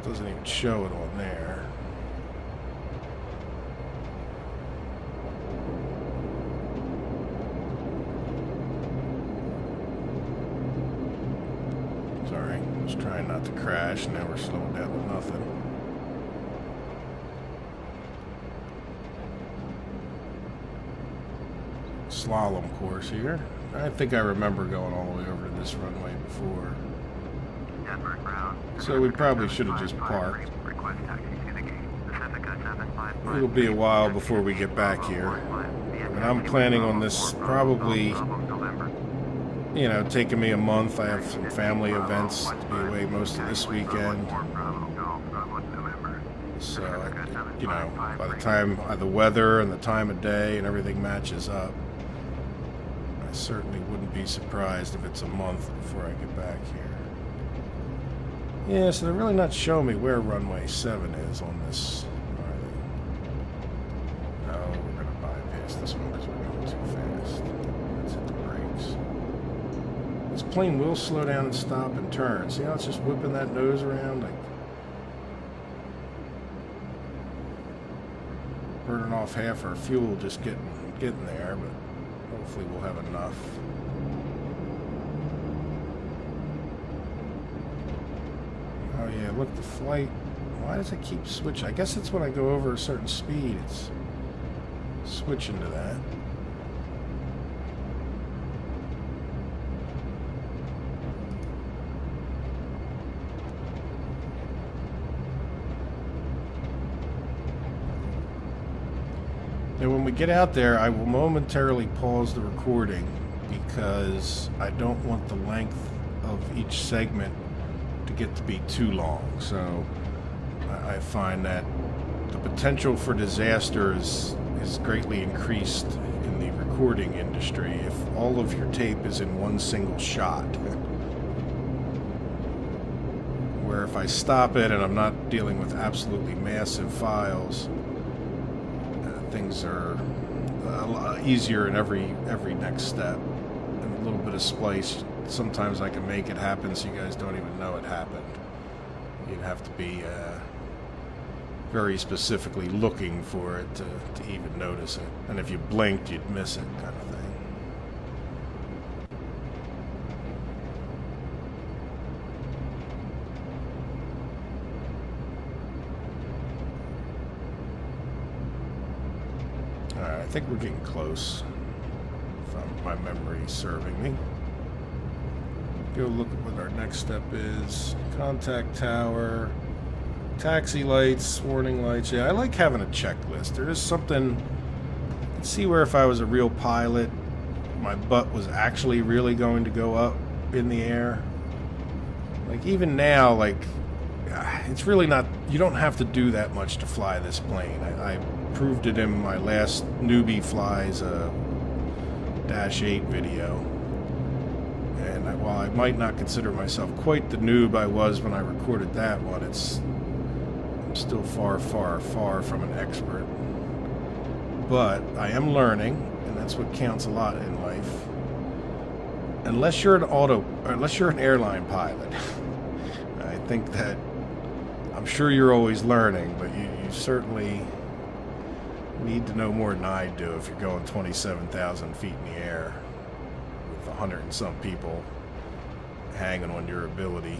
Doesn't even show it on there. Sorry, I was trying not to crash. Now we're slowing down to nothing. Slalom course here. I think I remember going all the way over to this runway before. So we probably should have just parked. It'll be a while before we get back here. And I'm planning on this probably, you know, taking me a month. I have some family events to be away most of this weekend. So, you know, by the time the weather and the time of day and everything matches up, I certainly wouldn't be surprised if it's a month before I get back here. Yeah, so they're really not showing me where runway 7 is on this. No, we're going to bypass this one because we're going too fast. Let's hit the brakes. This plane will slow down and stop and turn. See how it's just whipping that nose around? Like burning off half our fuel just getting there, but hopefully we'll have enough. Oh yeah, look, the flight, why does it keep switching? I guess it's when I go over a certain speed, it's switching to that. And when we get out there, I will momentarily pause the recording because I don't want the length of each segment to get to be too long. So I find that the potential for disaster is greatly increased in the recording industry if all of your tape is in one single shot. Where if I stop it and I'm not dealing with absolutely massive files, things are a lot easier in every next step. And a little bit of splice, sometimes I can make it happen so you guys don't even know it happened. You'd have to be very specifically looking for it to even notice it. And if you blinked, you'd miss it, kind of thing. Alright, I think we're getting close, if my memory's serving me. Go look at what our next step is. Contact tower, taxi lights, warning lights. Yeah, I like having a checklist. There is something, let's see where if I was a real pilot, my butt was actually really going to go up in the air. Like even now, like, it's really not, you don't have to do that much to fly this plane. I proved it in my last newbie flies Dash 8 video. And while I might not consider myself quite the noob I was when I recorded that one, I'm still far, far, far from an expert. But I am learning, and that's what counts a lot in life. Unless you're an airline pilot, I think that, I'm sure you're always learning, but you certainly need to know more than I do if you're going 27,000 feet in the air with 100 and some people hanging on your ability.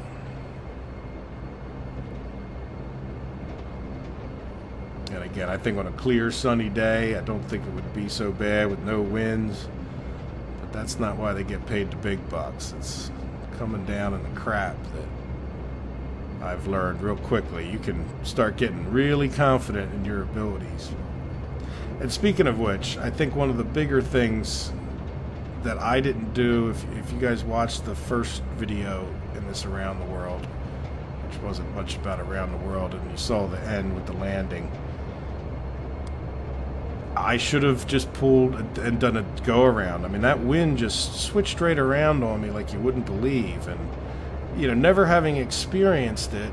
And again, I think on a clear sunny day, I don't think it would be so bad with no winds, but that's not why they get paid the big bucks. It's coming down in the crap that I've learned real quickly. You can start getting really confident in your abilities. And speaking of which, I think one of the bigger things that I didn't do, if you guys watched the first video in this Around the World, which wasn't much about Around the World, and you saw the end with the landing, I should have just pulled and done a go-around. I mean, that wind just switched right around on me like you wouldn't believe. And, you know, never having experienced it,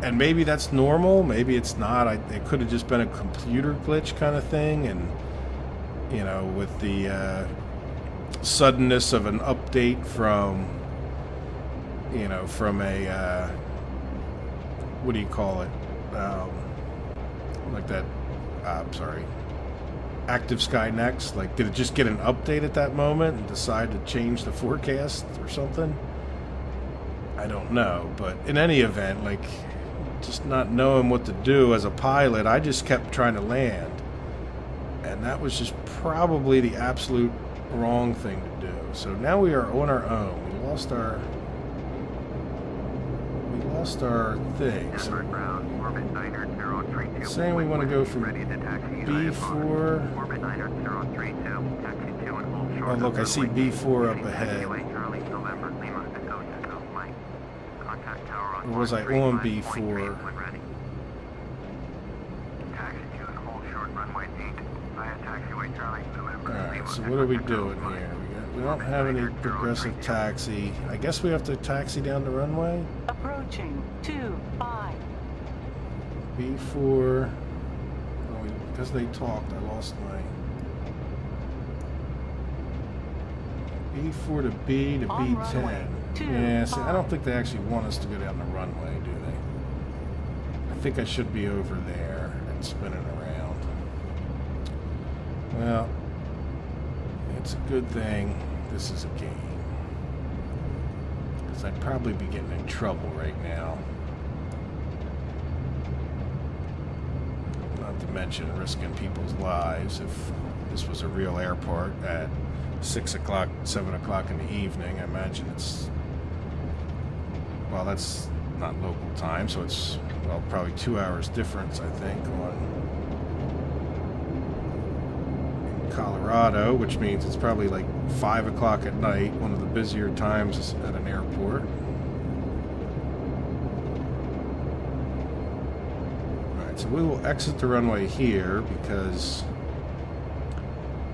and maybe that's normal, maybe it's not. It could have just been a computer glitch kind of thing. And, you know, with the suddenness of an update from, you know, from a what do you call it? Like that, I'm sorry, Active Sky Next. Like, did it just get an update at that moment and decide to change the forecast or something? I don't know, but in any event, like, just not knowing what to do as a pilot, I just kept trying to land. And that was just probably the absolute wrong thing to do. So now we are on our own. We lost our thing. So saying we want to go from B4. Oh, look, I see B4 up ahead. Or was I on B4? Alright, so what are we doing here? We don't have any progressive taxi. I guess we have to taxi down the runway? Approaching 25. B4. Oh, because they talked, I lost my... B4 to B to B10. Yeah, see, I don't think they actually want us to go down the runway, do they? I think I should be over there and spinning around. Well, it's a good thing this is a game. Because I'd probably be getting in trouble right now. Not to mention risking people's lives if this was a real airport at 6 o'clock, 7 o'clock in the evening. I imagine it's... Well, that's not local time, so it's, well, probably 2 hours difference, I think, in Colorado, which means it's probably like 5 o'clock at night, one of the busier times at an airport. Alright, so we will exit the runway here because,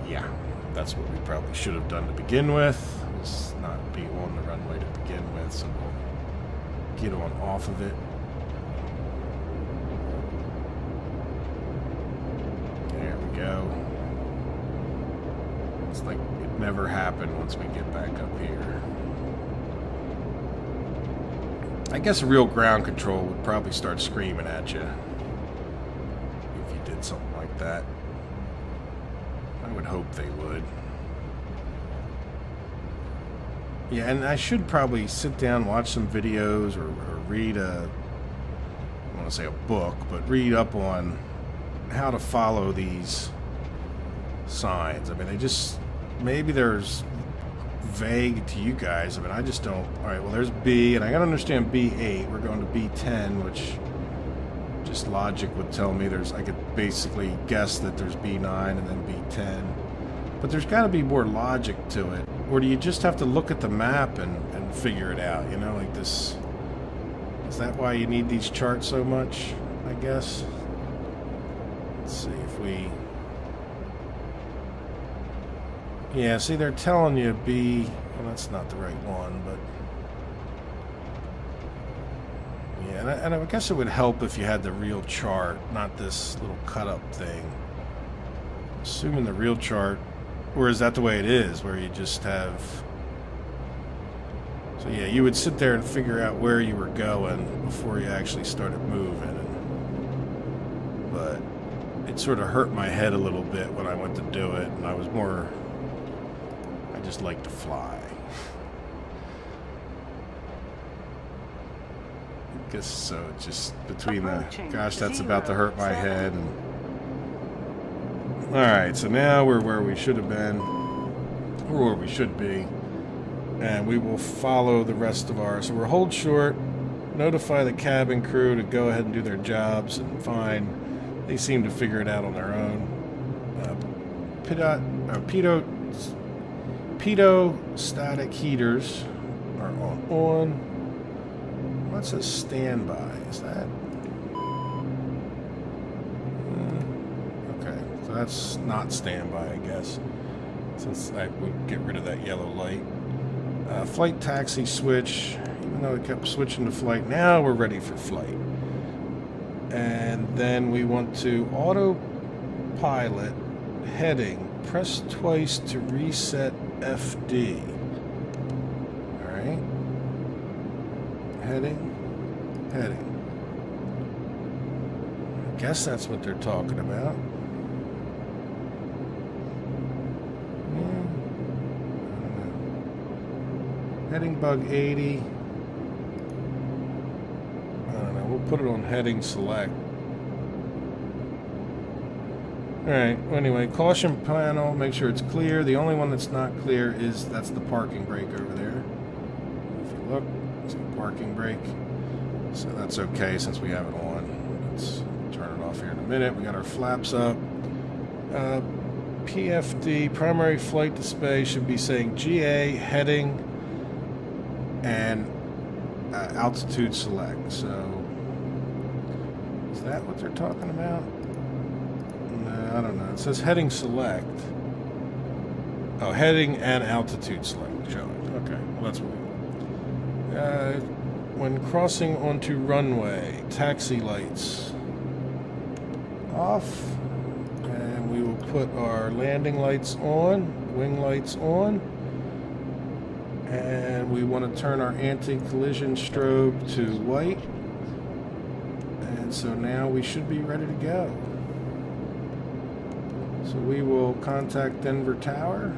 yeah, that's what we probably should have done to begin with, is not be on the runway to begin with, so we'll get on off of it. There we go. It's like it never happened once we get back up here. I guess real ground control would probably start screaming at you if you did something like that. I would hope they would. Yeah, and I should probably sit down, watch some videos, or read I don't want to say a book, but read up on how to follow these signs. I mean, they just, maybe there's vague to you guys. I mean, I just don't. All right, well, there's B, and I gotta understand B8. We're going to B10, which just logic would tell me there's, I could basically guess that there's B9 and then B10. But there's got to be more logic to it. Or do you just have to look at the map and figure it out? You know, like this. Is that why you need these charts so much, I guess? Let's see if we... Yeah, see, they're telling you B... Well, that's not the right one, but... Yeah, and I guess it would help if you had the real chart, not this little cut-up thing. Assuming the real chart... Or is that the way it is, where you just have... So yeah, you would sit there and figure out where you were going before you actually started moving. But it sort of hurt my head a little bit when I went to do it, and I was more... I just like to fly. I guess so, just between the... Gosh, that's about to hurt my head, and... Alright, so now we're where we should have been, or where we should be, and we will follow the rest of our... So we'll hold short, notify the cabin crew to go ahead and do their jobs, and fine. They seem to figure it out on their own. Pitot-static heaters are on. What's a standby? Is that... So that's not standby, I guess, since I would get rid of that yellow light. Flight taxi switch, even though it kept switching to flight, now we're ready for flight. And then we want to autopilot heading, press twice to reset FD. Alright. Heading. Guess that's what they're talking about. Yeah. I don't know. Heading bug 80. I don't know. We'll put it on heading select. Alright, anyway, caution panel, make sure it's clear. The only one that's not clear that's the parking brake over there. If you look, it's a parking brake. So that's okay since we have it on. Let's turn it off here in a minute. We got our flaps up. PFD, primary flight display, should be saying GA, heading, and altitude select. So, is that what they're talking about? I don't know. It says heading select. Oh, heading and altitude select showing. Okay, well that's what we want. When crossing onto runway, taxi lights off, and we will put our landing lights on, wing lights on, and we want to turn our anti-collision strobe to white, and so now we should be ready to go. So we will contact Denver Tower.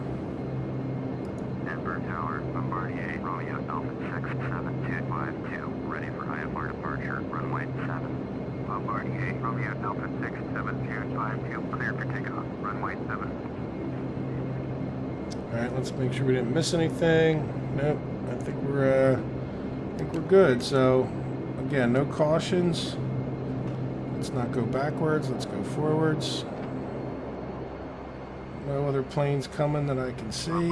Denver Tower, Bombardier, Romeo Alpha 67252, ready for IFR departure, runway 7. Bombardier, Romeo Alpha 67252, clear for takeoff, runway 7. Alright, let's make sure we didn't miss anything. Nope, I think we're good. So, again, no cautions. Let's not go backwards, let's go forwards. No other planes coming that I can see.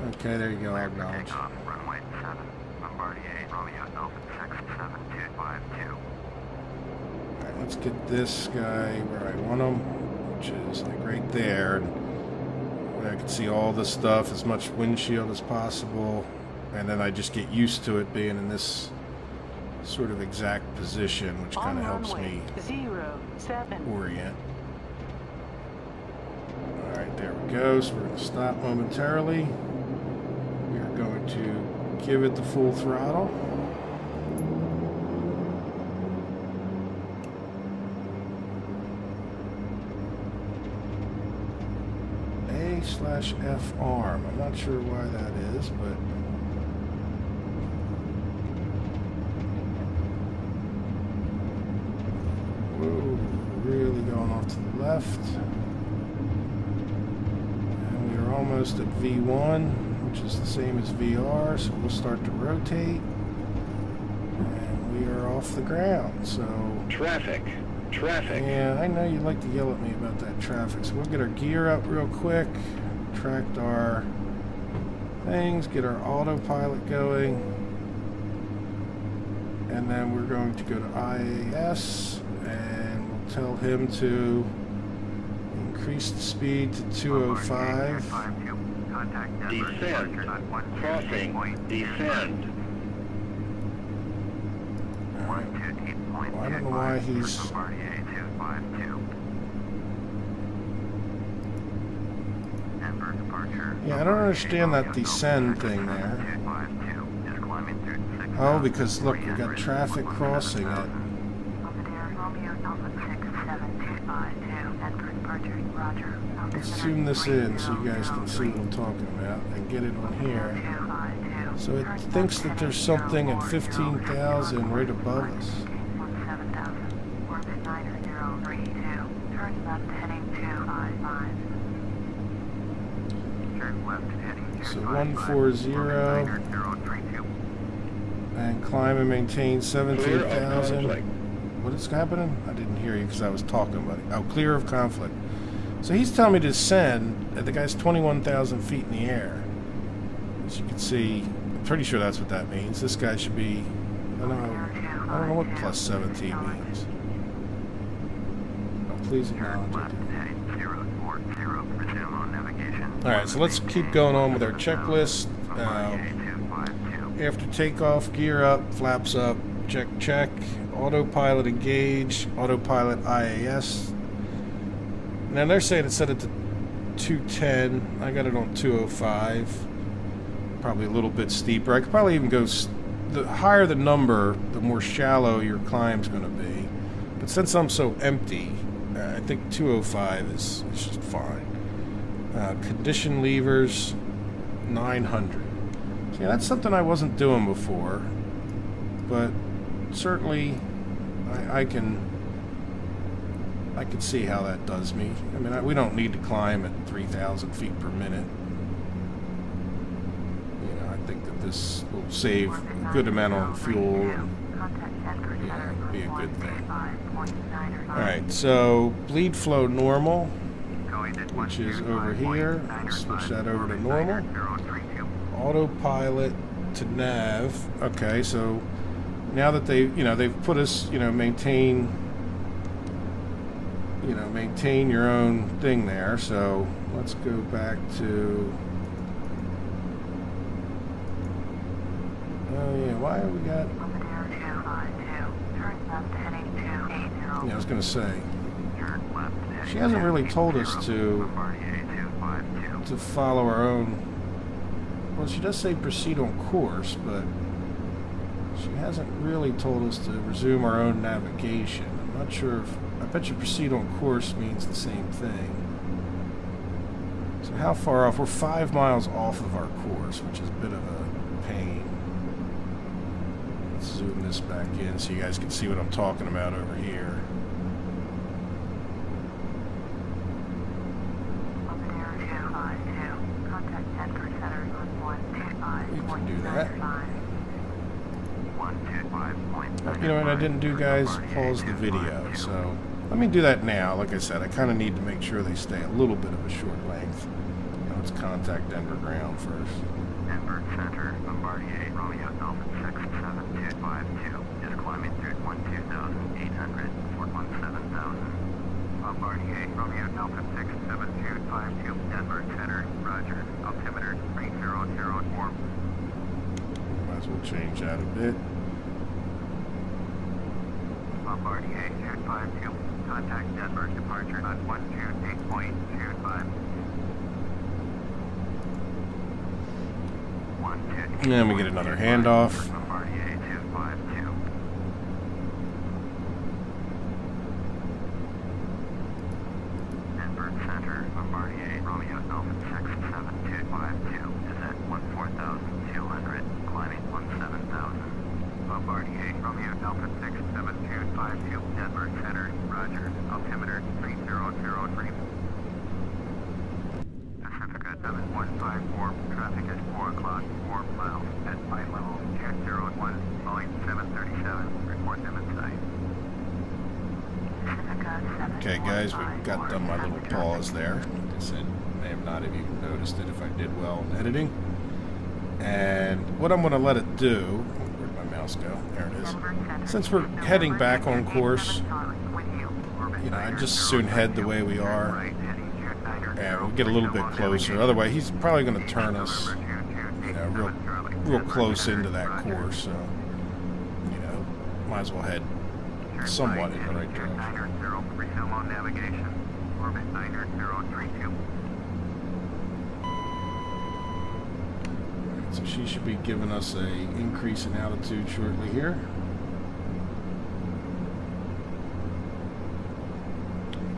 Okay, there you go, I'll acknowledge. Runway 7, Bombardier, Romeo Alpha 67252. Alright, let's get this guy where I want him, which is like right there. And I can see all the stuff, as much windshield as possible. And then I just get used to it being in this sort of exact position, which kind of helps me 07 orient. Alright, there we go. So we're going to stop momentarily. We are going to give it the full throttle. A/F arm. I'm not sure why that is, but whoa, really going off to the left. And we are almost at V1, which is the same as VR, so we'll start to rotate. And we are off the ground, so Traffic. yeah, I know you'd like to yell at me about that traffic, so we'll get our gear up real quick, tract our things, get our autopilot going, and then we're going to go to IAS, and we'll tell him to increase the speed to 205. Descend. Crossing. Descend. Well, I don't know why he's... Yeah, I don't understand that descend thing there. Oh, because look, we got traffic crossing it. Let's zoom this in so you guys can see what I'm talking about and get it on here. So it thinks that there's something at 15,000 right above us. So 140 and climb and maintain 17,000. What is happening? I didn't hear you because I was talking about it. Oh, clear of conflict. So he's telling me to descend. The guy's 21,000 feet in the air. As you can see, I'm pretty sure that's what that means. This guy should be, I don't know what plus 17 means. Oh, please acknowledge it. Alright, so let's keep going on with our checklist. After takeoff, gear up, flaps up, check. Autopilot engage, autopilot IAS. Now they're saying it's set it to 210. I got it on 205. Probably a little bit steeper. I could probably even go, the higher the number, the more shallow your climb's going to be. But since I'm so empty, I think 205 is just fine. Condition levers, 900. See, that's something I wasn't doing before, but certainly I can see how that does me. I mean, we don't need to climb at 3,000 feet per minute. You know, I think that this will save a good amount on fuel and, you know, be a good thing. Alright, so bleed flow normal, which is over here. Let's switch that over to normal. Autopilot to nav. Okay, so now that they've put us, maintain your own thing there. So let's go back to, oh yeah, why have we got, yeah, I was gonna say, she hasn't really told us to follow our own. Well, she does say proceed on course, but she hasn't really told us to resume our own navigation. I'm not sure if, I bet you proceed on course means the same thing. So how far off? We're 5 miles off of our course, which is a bit of a pain. Let's zoom this back in so you guys can see what I'm talking about over here. We can do that. You know what I didn't do, guys? Pause the video. So let me do that now. Like I said, I kind of need to make sure they stay a little bit of a short length. Now let's contact Denver ground first. Denver Center, Bombardier, Romeo Alpha 67252, is climbing through 12,800, 417,000. Bombardier, Romeo Alpha 67252, Denver Center, Roger, altimeter 3004. Might as well change that a bit. Bombardier 252, contact Denver departure on 128.25. And then we get another handoff. Bombardier 252. Denver Center, Bombardier, Romeo Alpha 67252 is at 14,200, climbing 17,000. Bombardier, Romeo Alpha 67252, Denver Center, Roger, altimeter 3003. Pacifica 7154, traffic at 4 o'clock, 4 miles, at flight level 201, Boeing 737, report them in sight. Okay, guys, we got done my little pause there. Like I said, may have not have even noticed it if I did well in editing. And what I'm going to let it do, where'd my mouse go? There it is. Since we're heading back on course, I'd just soon head the way we are. And we'll get a little bit closer. Otherwise, he's probably going to turn us, real close into that course. So, might as well head somewhat in the right direction. Resume on navigation. Orbit 90032. So she should be giving us a increase in altitude shortly here.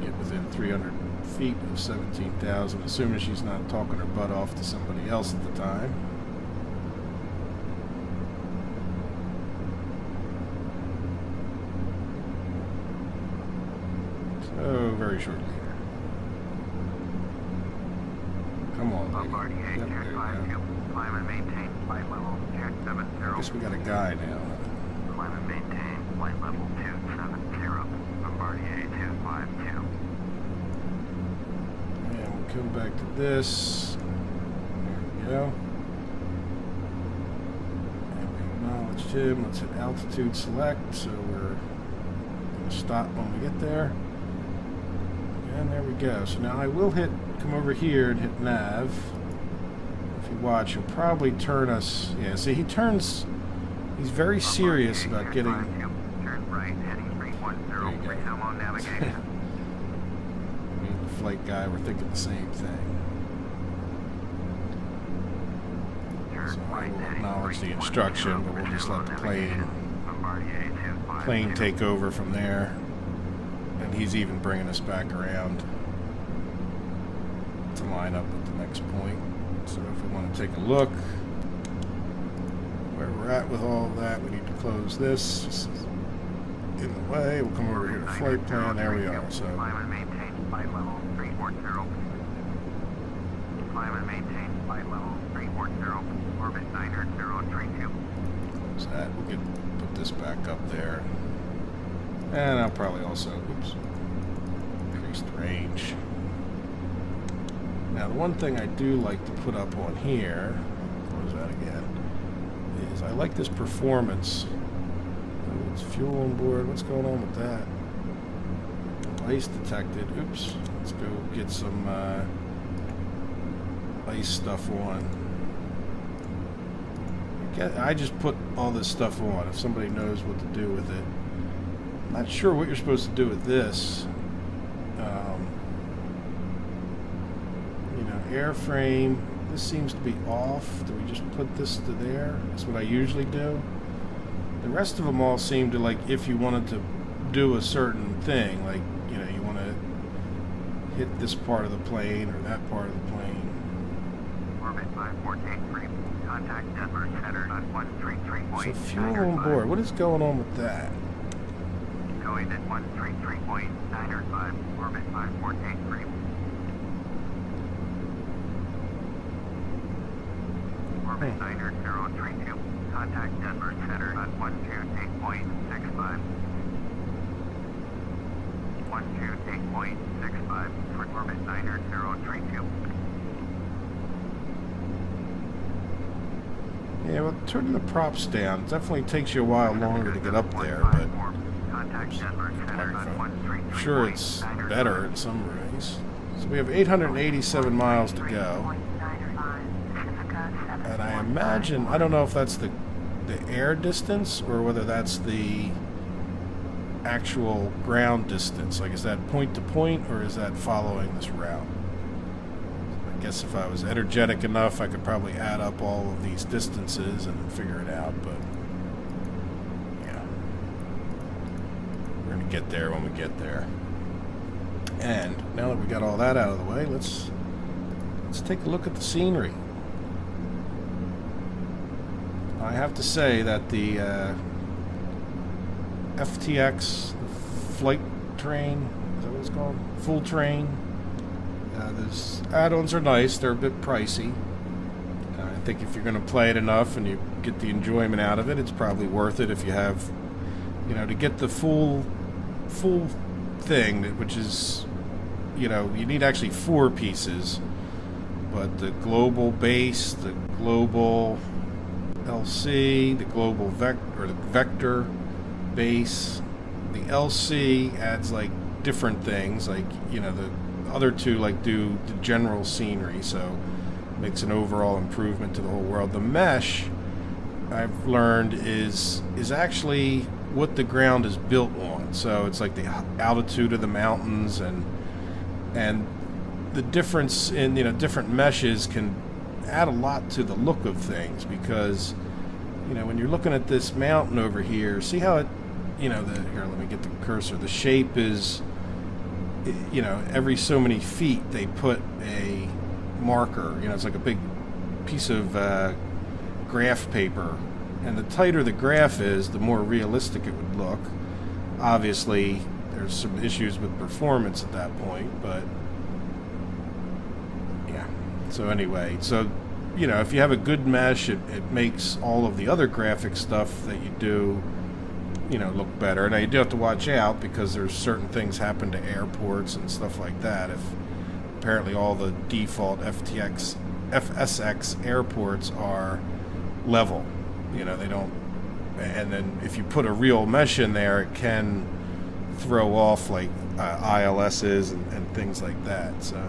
Get within 300 feet of 17,000, assuming she's not talking her butt off to somebody else at the time. So very shortly here. Come on, lady. Bombardier Yep, there you 252. go. Climb and maintain flight level 270. I guess we got a guy now. Climb and maintain flight level 270. Bombardier 252. And we'll come back to this. There we go. And we acknowledged him. Let's hit altitude select. So we're going to stop when we get there. And there we go. So now I will come over here and hit nav. If you watch, he'll probably turn us. Yeah, see, he's very serious about getting. Turn right, heading 310. Resume on navigation. Me and the flight guy were thinking the same thing. So I will acknowledge the instruction, but we'll just let the plane take over from there. And he's even bringing us back around to line up at the next point. So if we want to take a look where we're at with all of that, we need to close this. This is in the way. We'll come over here to flight plan. There we are. So climb and maintain flight level 340. Climb and maintain flight level 340. Orbit 90032. close that. We'll put this back up there. And I'll probably also, oops, increase the range. Now, the one thing I do like to put up on here, close that again, is I like this performance. Oh, it's fuel on board. What's going on with that? Ice detected. Oops. Let's go get some ice stuff on. I just put all this stuff on if somebody knows what to do with it. I'm not sure what you're supposed to do with this. You know, airframe, this seems to be off. Do we just put this to there? That's what I usually do. The rest of them all seem to, like, if you wanted to do a certain thing, like, you know, you want to hit this part of the plane or that part of the plane. Orbit 514 contact Denver Center on 133.9. So fuel on board, what is going on with that? Going at 133.905, orbit 514. Orbit 90032, contact Denver Center on 128.65. 128.65 for orbit 90032. Yeah, well, turning the props down definitely takes you a while longer to get up there, but I'm sure it's better in some ways. So we have 887 miles to go. And I imagine, I don't know if that's the air distance or whether that's the actual ground distance. Like, is that point to point or is that following this route? I guess if I was energetic enough, I could probably add up all of these distances and figure it out, but yeah. We're going to get there when we get there. And now that we got all that out of the way, let's take a look at the scenery. I have to say that the FTX flight train, is that what it's called? Full train. Those add-ons are nice. They're a bit pricey. I think if you're going to play it enough and you get the enjoyment out of it, it's probably worth it if you have, you know, to get the full thing, which is, you know, you need actually 4 pieces. But the global base, the global LC, the global vector base, the LC adds like different things, like, you know, the other two like do the general scenery, so makes an overall improvement to the whole world. The mesh, I've learned, is actually what the ground is built on, so it's like the altitude of the mountains, and the difference in, you know, different meshes can add a lot to the look of things, because, you know, when you're looking at this mountain over here, see how it, you know, here, let me get the cursor, the shape is, you know, every so many feet they put a marker, you know, it's like a big piece of graph paper, and the tighter the graph is, the more realistic it would look. Obviously there's some issues with performance at that point, but yeah. So anyway, so, you know, if you have a good mesh, it makes all of the other graphic stuff that you do, you know, look better. Now you do have to watch out, because there's certain things happen to airports and stuff like that. If apparently all the default FSX airports are level, you know, they don't, and then if you put a real mesh in there, it can throw off like ILSs and things like that. So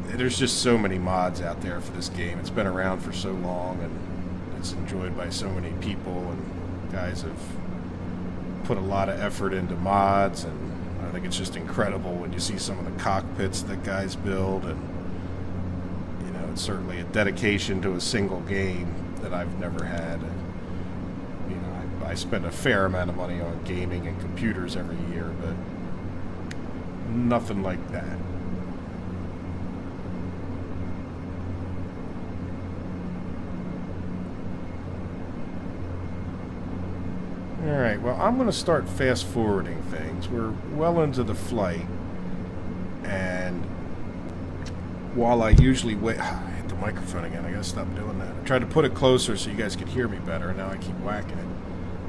there's just so many mods out there for this game. It's been around for so long, and it's enjoyed by so many people, and guys have put a lot of effort into mods, and I think it's just incredible when you see some of the cockpits that guys build, and, you know, it's certainly a dedication to a single game that I've never had. You know, I spend a fair amount of money on gaming and computers every year, but nothing like that. Alright, well, I'm going to start fast forwarding things. We're well into the flight, and while I usually wait... I hit the microphone again. I got to stop doing that. I tried to put it closer so you guys could hear me better, and now I keep whacking it.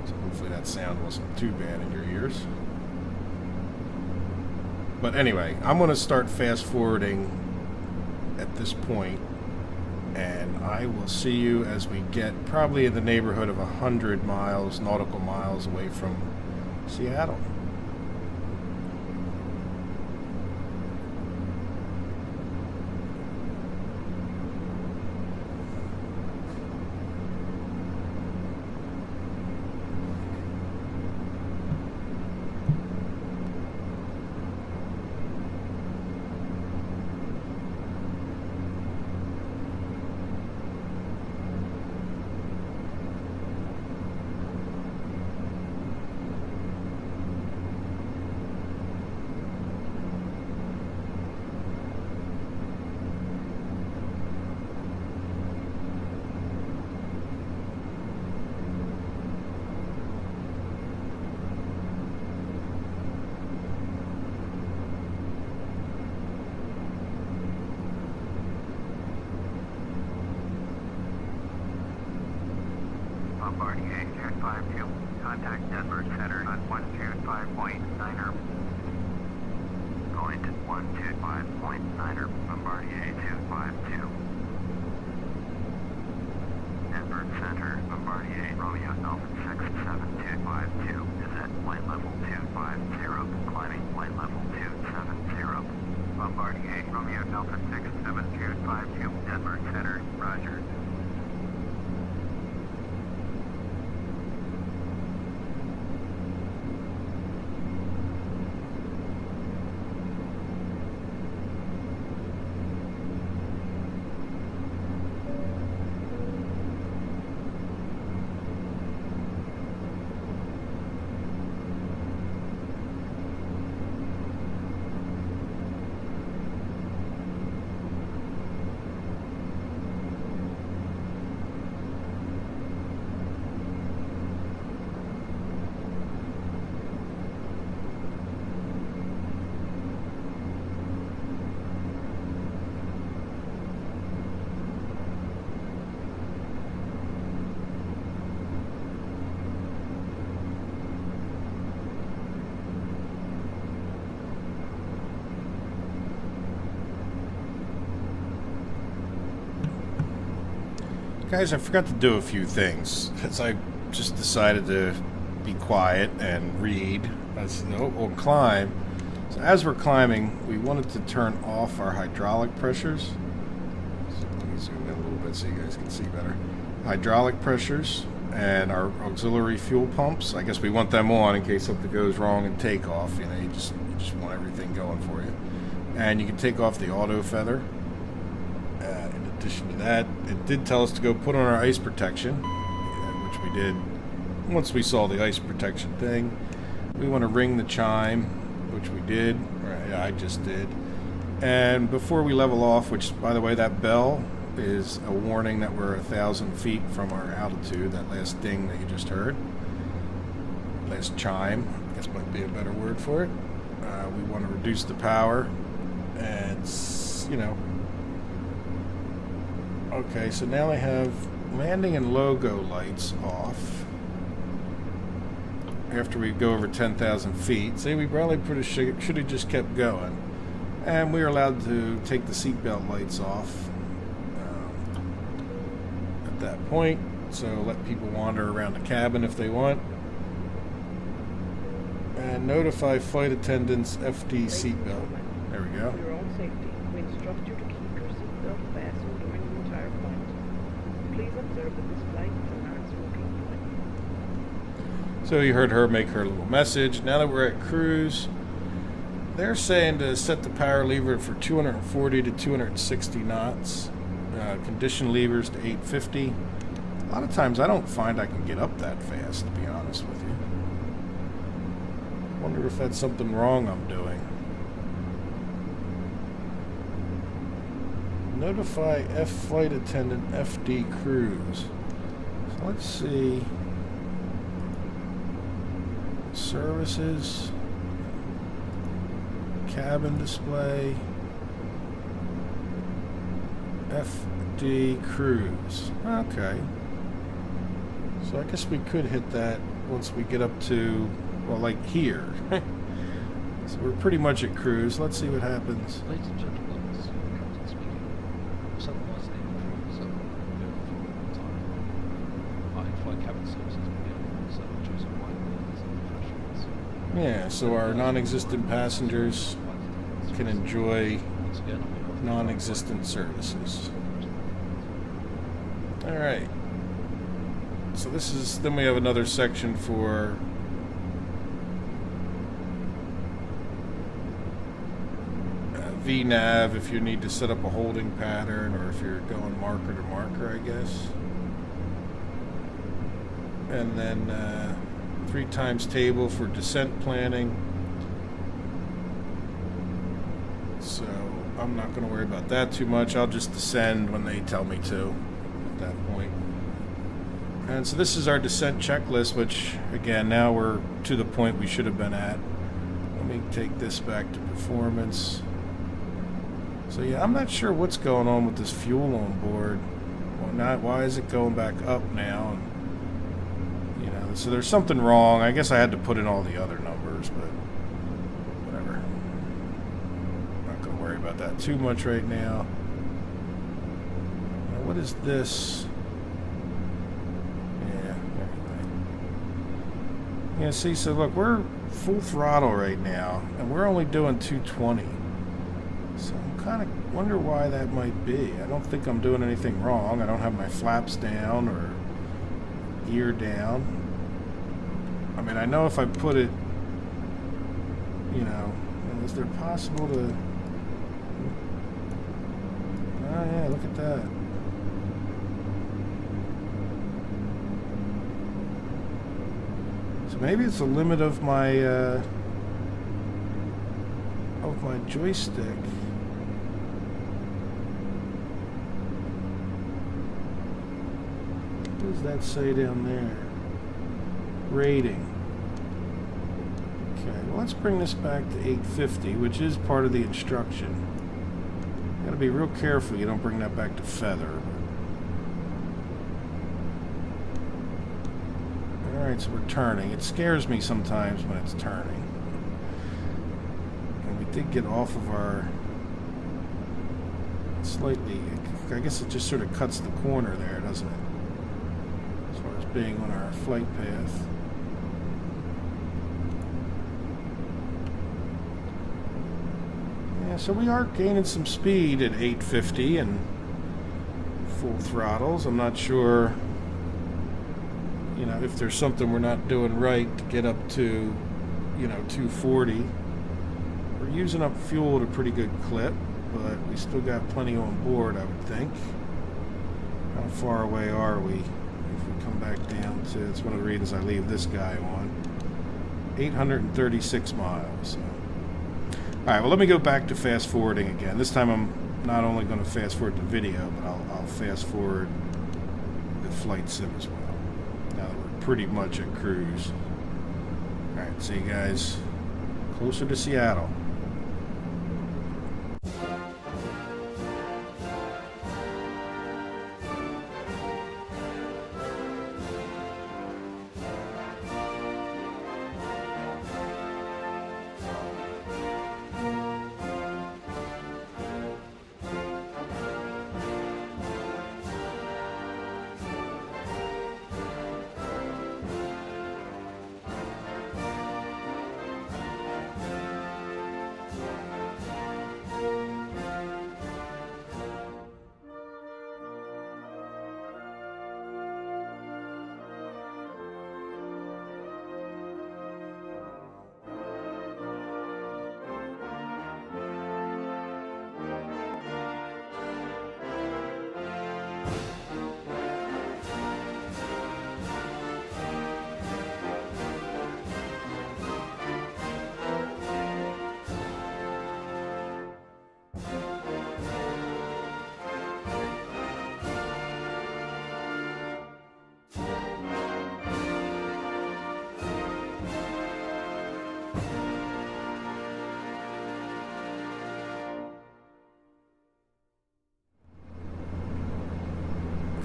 So hopefully that sound wasn't too bad in your ears. But anyway, I'm going to start fast forwarding at this point, and I will see you as we get probably in the neighborhood of 100 miles, nautical miles away from Seattle. Bombardier 252. Contact Denver Center on 125.9er. Going to 125.9er. Bombardier 252. Denver Center. Bombardier Romeo Alpha 67252 is at flight level 250. Climbing flight level 270. Bombardier Romeo Alpha 67252. Denver Center. Roger. Guys, I forgot to do a few things because I just decided to be quiet and read. I said, no, we'll climb. So as we're climbing, we wanted to turn off our hydraulic pressures. So let me zoom in a little bit so you guys can see better. Hydraulic pressures and our auxiliary fuel pumps. I guess we want them on in case something goes wrong in takeoff. You know, you just want everything going for you. And you can take off the auto feather. In addition to that, it did tell us to go put on our ice protection, which we did once we saw the ice protection thing. We want to ring the chime, which we did, or I just did. And before we level off, which, by the way, that bell is a warning that we're 1,000 feet from our altitude, that last ding that you just heard. Last chime, I guess might be a better word for it. We want to reduce the power, and, you know. Okay, so now I have landing and logo lights off. After we go over 10,000 feet, see, we probably should have just kept going. And we are allowed to take the seatbelt lights off at that point. So let people wander around the cabin if they want. And notify flight attendants FD seatbelt. There we go. For your own safety, we instruct you to keep your seatbelt fastened during the entire flight. Please observe that this flight is a non-smoking flight. So you heard her make her little message. Now that we're at cruise, they're saying to set the power lever for 240 to 260 knots. Condition levers to 850. A lot of times I don't find I can get up that fast, to be honest with you. Wonder if that's something wrong I'm doing. Notify F flight attendant FD cruise. So let's see. Services. Cabin display. FD cruise. Okay. So I guess we could hit that once we get up to, well, like here. So we're pretty much at cruise. Let's see what happens. Ladies and gentlemen, this is Captain speaking. Southern Lights name cruise up time. In-flight cabin services begin. So choose a wide lens and refreshments. Yeah, so our non-existent passengers can enjoy Once again, on behalf of non-existent services. All right. So this is, then we have another section for VNav if you need to set up a holding pattern or if you're going marker to marker, I guess. And then 3 times table for descent planning. So I'm not going to worry about that too much. I'll just descend when they tell me to at that point. And so this is our descent checklist, which again, now we're to the point we should have been at. Let me take this back to performance. So yeah, I'm not sure what's going on with this fuel on board. Why is it going back up now? And, you know, so there's something wrong. I guess I had to put in all the other numbers, but whatever. Not going to worry about that too much right now. Now, what is this? Yeah, see, so look, we're full throttle right now, and we're only doing 220. So I'm kind of wonder why that might be. I don't think I'm doing anything wrong. I don't have my flaps down or gear down. I mean, I know if I put it, you know, is there possible to... Oh yeah, look at that. So maybe it's the limit of my joystick. What does that say down there? Rating. Okay, well, let's bring this back to 850, which is part of the instruction. You gotta be real careful you don't bring that back to feather. Alright, so we're turning. It scares me sometimes when it's turning. And we did get off of our slightly, I guess it just sort of cuts the corner there, doesn't it? As far as being on our flight path. Yeah, so we are gaining some speed at 850 and full throttles. I'm not sure, you know, if there's something we're not doing right to get up to, you know, 240. We're using up fuel at a pretty good clip, but we still got plenty on board, I would think. How far away are we? If we come back down to, it's one of the reasons I leave this guy on. 836 miles. So. Alright, well, let me go back to fast forwarding again. This time I'm not only going to fast forward the video, but I'll fast forward the flight sim as well. Now that we're pretty much at cruise. Alright, see you guys closer to Seattle.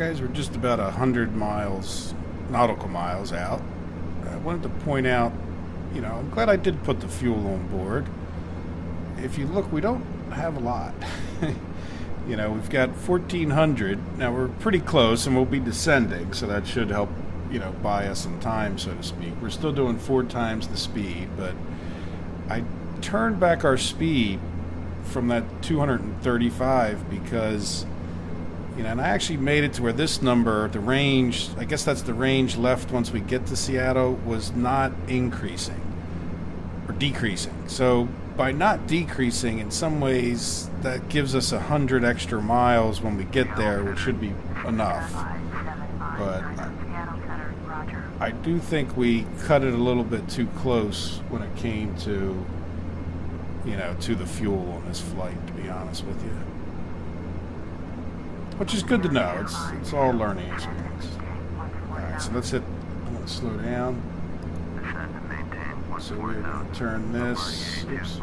guys, we're just about 100 miles, nautical miles out. I wanted to point out, you know, I'm glad I did put the fuel on board. If you look, we don't have a lot. You know, we've got 1,400. Now, we're pretty close, and we'll be descending, so that should help, you know, buy us some time, so to speak. We're still doing 4 times the speed, but I turned back our speed from that 235 because, you know, and I actually made it to where this number, the range, I guess that's the range left once we get to Seattle, was not increasing or decreasing. So by not decreasing, in some ways, that gives us 100 extra miles when we get there, which should be enough. But I do think we cut it a little bit too close when it came to, you know, to the fuel on this flight, to be honest with you. Which is good to know. It's all learning experience. Alright, so let's hit, I'm going to slow down. So we're going to turn this. Oops.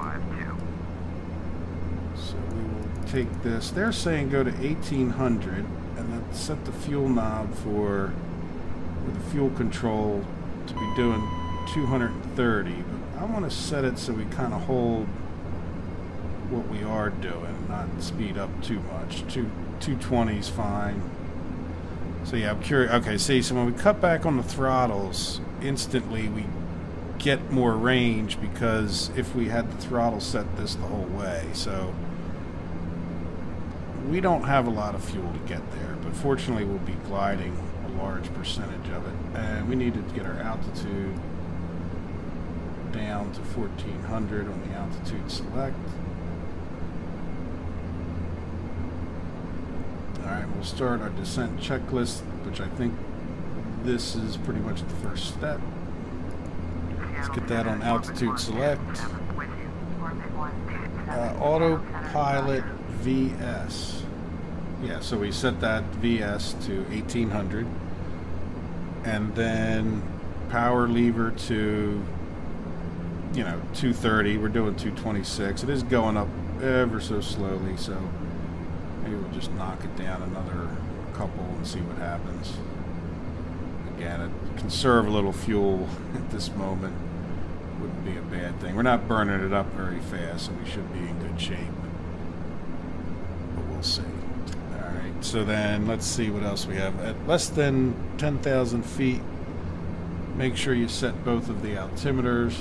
So we will take this. They're saying go to 1800 and then set the fuel knob for the fuel control to be doing 230. But I want to set it so we kind of hold what we are doing, not speed up too much. 220 is fine. So yeah, I'm curious. Okay, see, so when we cut back on the throttles, instantly we get more range because if we had the throttle set this the whole way. So we don't have a lot of fuel to get there, but fortunately we'll be gliding a large percentage of it. And we need to get our altitude down to 1400 on the altitude select. Alright, we'll start our descent checklist, which I think this is pretty much the first step. Let's get that on altitude select. Autopilot VS. Yeah, so we set that VS to 1800. And then power lever to, you know, 230. We're doing 226. It is going up ever so slowly, so maybe we'll just knock it down another couple and see what happens. Again, conserve a little fuel at this moment wouldn't be a bad thing. We're not burning it up very fast, so we should be in good shape. But we'll see. Alright, so then let's see what else we have. At less than 10,000 feet, make sure you set both of the altimeters.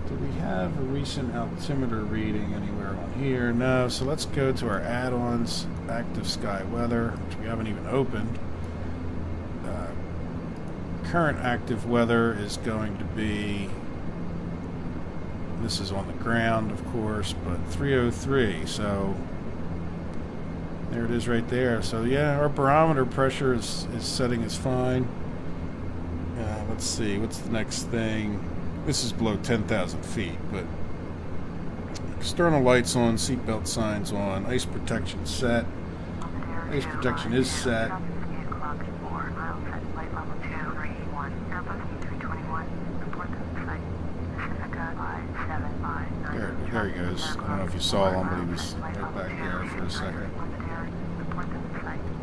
Do we have a recent altimeter reading anywhere on here? No, so let's go to our add-ons, active sky weather, which we haven't even opened. Current active weather is going to be, this is on the ground of course, but 303, so there it is right there. So yeah, our barometer pressure is setting as fine. Let's see, what's the next thing? This is below 10,000 feet, but external lights on, seatbelt signs on, ice protection set. Ice protection is set. There he goes. I don't know if you saw him, but he was right back there for a second.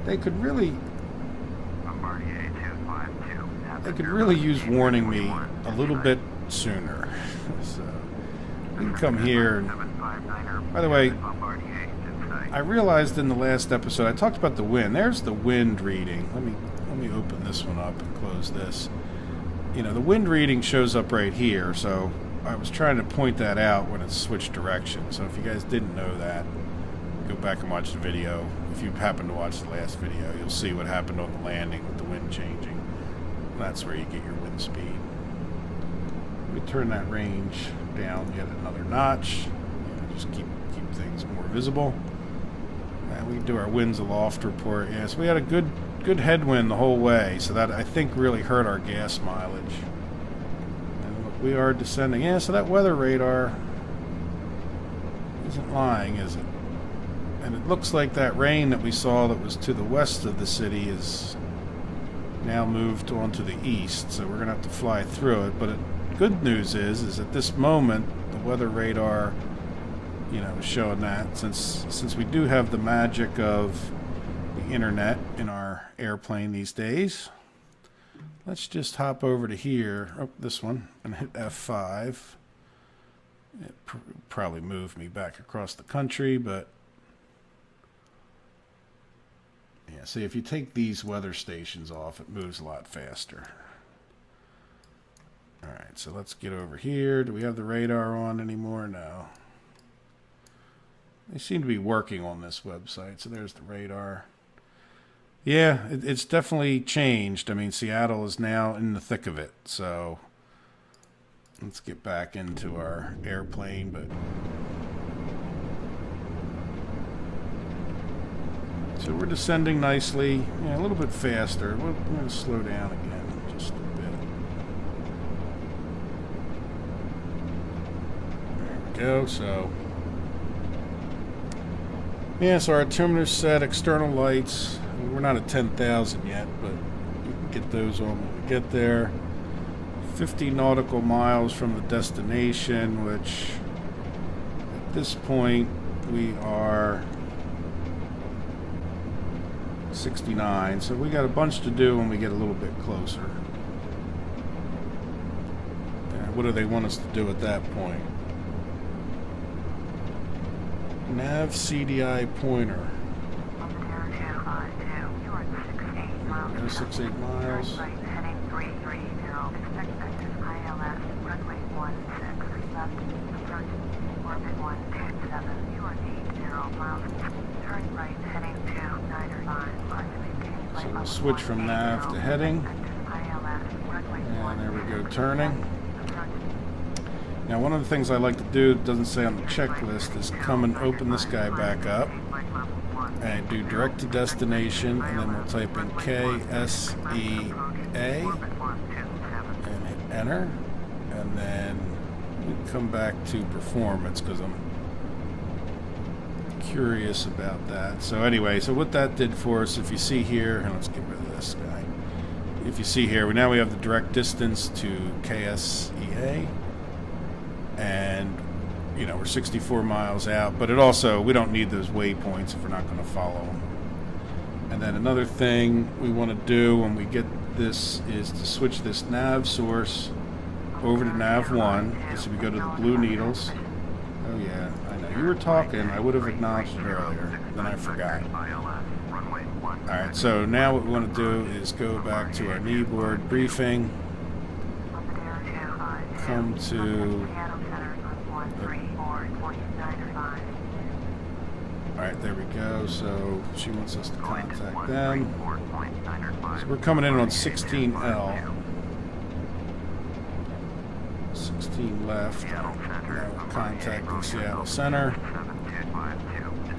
They could really use warning me a little bit sooner. So we can come here. And, by the way, I realized in the last episode I talked about the wind. There's the wind reading. Let me open this one up and close this. You know, the wind reading shows up right here, so I was trying to point that out when it switched direction. So if you guys didn't know that, go back and watch the video. If you happen to watch the last video, you'll see what happened on the landing with the wind changing. That's where you get your wind speed. We turn that range down yet another notch. Just keep things more visible. And we do our winds aloft report. Yeah, so we had a good headwind the whole way, so that I think really hurt our gas mileage. And look, we are descending. Yeah, so that weather radar isn't lying, is it? And it looks like that rain that we saw that was to the west of the city is now moved on to the east, so we're going to have to fly through it. But good news is at this moment, the weather radar, you know, is showing that since we do have the magic of the internet in our airplane these days. Let's just hop over to here, oh, this one, and hit F5. It probably moved me back across the country, but yeah, see, if you take these weather stations off, it moves a lot faster. All right, so let's get over here. Do we have the radar on anymore? No. They seem to be working on this website, so there's the radar. Yeah, it's definitely changed. I mean, Seattle is now in the thick of it, so let's get back into our airplane, but so we're descending nicely, yeah, a little bit faster. We're going to slow down again just a bit. There we go. So yeah, so our altimeter's set, external lights. We're not at 10,000 yet, but we can get those on when we get there. 50 nautical miles from the destination, which at this point we are 69, so we got a bunch to do when we get a little bit closer. What do they want us to do at that point? Nav CDI pointer. 68 miles. So we'll switch from nav to heading. And there we go, turning. Now, one of the things I like to do, it doesn't say on the checklist, is come and open this guy back up and do direct to destination, and then we'll type in KSEA and hit enter, and then we come back to performance because I'm curious about that. So anyway, so what that did for us, if you see here, and let's get rid of this guy. If you see here, now we have the direct distance to KSEA, and you know, we're 64 miles out, but it also, we don't need those waypoints if we're not going to follow them. And then another thing we want to do when we get this is to switch this nav source over to nav 1. So we go to the blue needles. Oh yeah, I know. You were talking, I would have acknowledged it earlier, then I forgot. Alright, so now what we want to do is go back to our kneeboard briefing. Come to... Alright, there we go. So she wants us to contact them. So we're coming in on 16L. 16 left. Now we're contacting Seattle Center.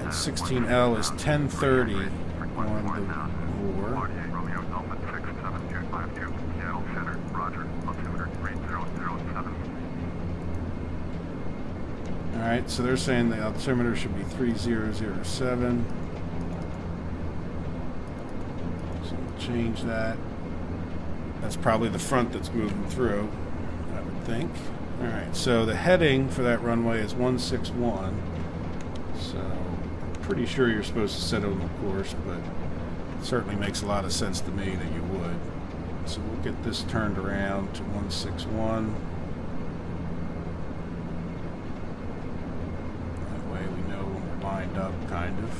And 16L is 1030 on the VOR. Alright, so they're saying the altimeter should be 3007. So we'll change that. That's probably the front that's moving through, I would think. Alright, so the heading for that runway is 161. So I'm pretty sure you're supposed to set it on the course, but it certainly makes a lot of sense to me that you would. So we'll get this turned around to 161. That way we know when we're lined up, kind of.